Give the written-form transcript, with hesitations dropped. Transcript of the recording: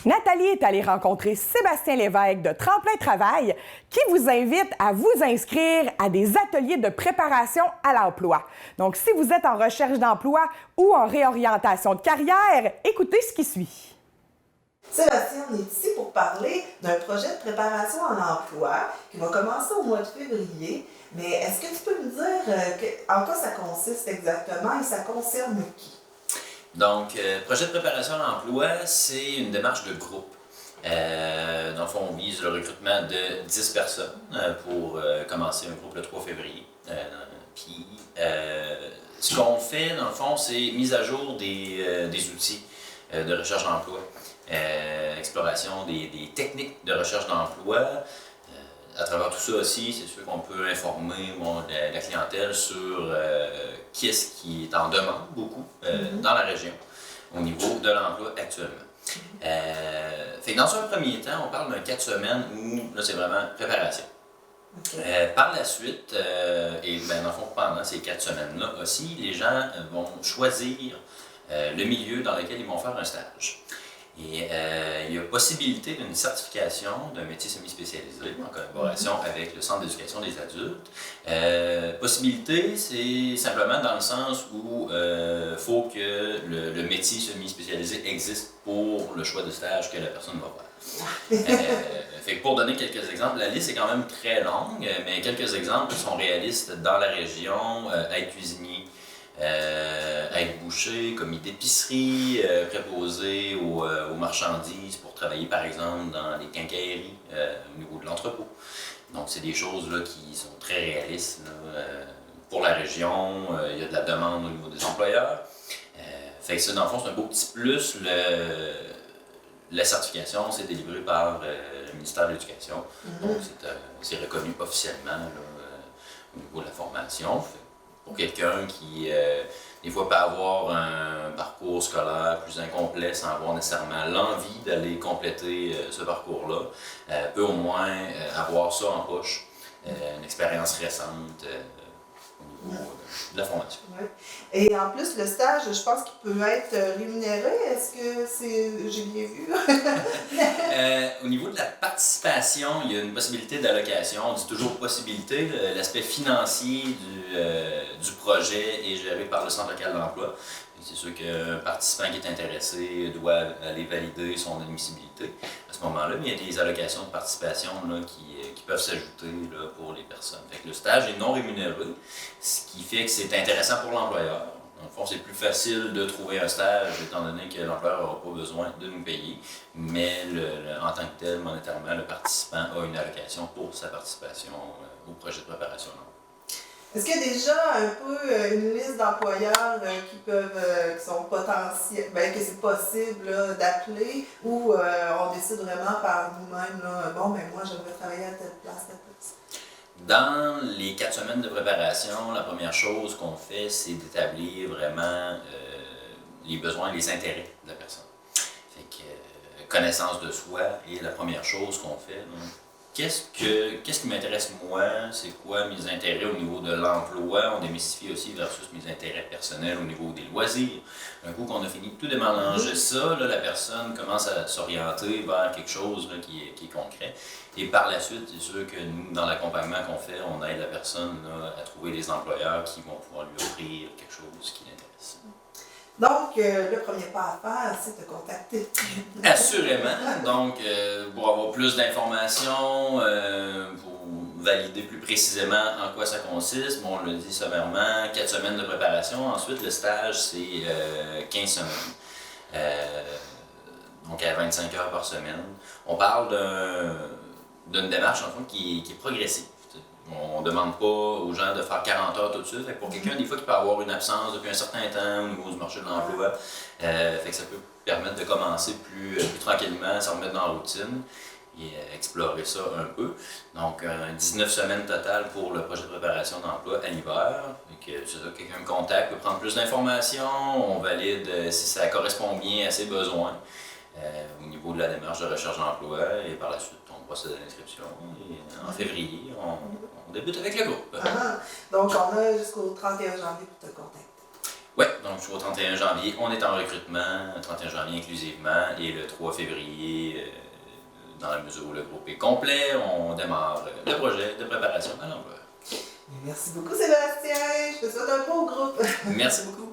Nathalie est allée rencontrer Sébastien Lévesque de Tremplin Travail qui vous invite à vous inscrire à des ateliers de préparation à l'emploi. Donc, si vous êtes en recherche d'emploi ou en réorientation de carrière, écoutez ce qui suit. Sébastien, on est ici pour parler d'un projet de préparation à l'emploi qui va commencer au mois de février. Mais est-ce que tu peux me dire en quoi ça consiste exactement et ça concerne qui? Donc, projet de préparation à l'emploi, c'est une démarche de groupe. Dans le fond, on vise le recrutement de 10 personnes pour commencer un groupe le 3 février. Puis, ce qu'on fait, dans le fond, c'est mise à jour des outils de recherche d'emploi, exploration des techniques de recherche d'emploi. À travers tout ça aussi, c'est sûr qu'on peut informer la clientèle sur qu'est-ce qui est en demande beaucoup dans la région au niveau de l'emploi actuellement. Fait que dans un premier temps, on parle d'un 4 semaines où là c'est vraiment préparation. Okay. Par la suite, et dans le fond pendant ces 4 semaines-là aussi, les gens vont choisir le milieu dans lequel ils vont faire un stage. Et il y a possibilité d'une certification d'un métier semi-spécialisé en collaboration avec le Centre d'éducation des adultes. Possibilité, c'est simplement dans le sens où il faut que le métier semi-spécialisé existe pour le choix de stage que la personne va faire. Fait que pour donner quelques exemples, la liste est quand même très longue, mais quelques exemples sont réalistes dans la région, être cuisinier, être boucher, commis d'épicerie, préposé aux marchandises pour travailler par exemple dans les quincailleries au niveau de l'entrepôt. Donc c'est des choses là, qui sont très réalistes là, pour la région, il y a de la demande au niveau des employeurs. Fait que ça dans le fond c'est un beau petit plus. La certification c'est délivré par le ministère de l'Éducation, donc c'est reconnu officiellement là, au niveau de la formation. Pour quelqu'un qui, des fois, peut avoir un parcours scolaire plus incomplet sans avoir nécessairement l'envie d'aller compléter ce parcours-là, peut au moins avoir ça en poche, une expérience récente au niveau de la formation. Ouais. Et en plus, le stage, je pense qu'il peut être rémunéré. Est-ce que c'est... j'ai bien vu? Au niveau de la participation, il y a une possibilité d'allocation. On dit toujours possibilité. L'aspect financier du projet est géré par le Centre local d'emploi. C'est sûr qu'un participant qui est intéressé doit aller valider son admissibilité. À ce moment-là, il y a des allocations de participation là, qui peuvent s'ajouter là, pour les personnes. Fait que le stage est non rémunéré, ce qui fait que c'est intéressant pour l'employeur. Dans le fond, c'est plus facile de trouver un stage étant donné que l'employeur n'aura pas besoin de nous payer, mais en tant que tel, monétairement, le participant a une allocation pour sa participation au projet de préparation. Est-ce qu'il y a déjà un peu une liste d'employeurs qui sont potentiels, que c'est possible d'appeler ou on décide vraiment par nous-mêmes, moi j'aimerais travailler à telle place. Dans les 4 semaines de préparation, la première chose qu'on fait, c'est d'établir vraiment les besoins et les intérêts de la personne. Fait que connaissance de soi est la première chose qu'on fait. Donc, qu'est-ce qui m'intéresse moi? C'est quoi mes intérêts au niveau de l'emploi? On démystifie aussi versus mes intérêts personnels au niveau des loisirs. Un coup qu'on a fini de tout démélanger ça, là, la personne commence à s'orienter vers quelque chose là, qui est concret. Et par la suite, c'est sûr que nous, dans l'accompagnement qu'on fait, on aide la personne là, à trouver des employeurs qui vont pouvoir lui offrir quelque chose qui l'intéresse. Donc, le premier pas à faire, c'est de contacter. Assurément. Donc, pour avoir plus d'informations, pour valider plus précisément en quoi ça consiste, on le dit sommairement, 4 semaines de préparation. Ensuite, le stage, c'est 15 semaines. Donc, à 25 heures par semaine. On parle d'une démarche, en fait, qui est progressive. On ne demande pas aux gens de faire 40 heures tout de suite. Fait que pour quelqu'un, des fois, qui peut avoir une absence depuis un certain temps au niveau du marché de l'emploi, fait que ça peut permettre de commencer plus tranquillement, se remettre dans la routine et explorer ça un peu. Donc, 19 semaines totales pour le projet de préparation d'emploi à l'hiver. Quelqu'un me contacte, peut prendre plus d'informations, on valide si ça correspond bien à ses besoins au niveau de la démarche de recherche d'emploi et par la suite, on procède à l'inscription. Et en février, on débute avec le groupe. Donc, on a jusqu'au 31 janvier pour te contacter. Oui, donc jusqu'au 31 janvier, on est en recrutement, 31 janvier inclusivement, et le 3 février, dans la mesure où le groupe est complet, on démarre le projet de préparation à l'emploi. Merci beaucoup Sébastien, je te souhaite un beau groupe. Merci beaucoup.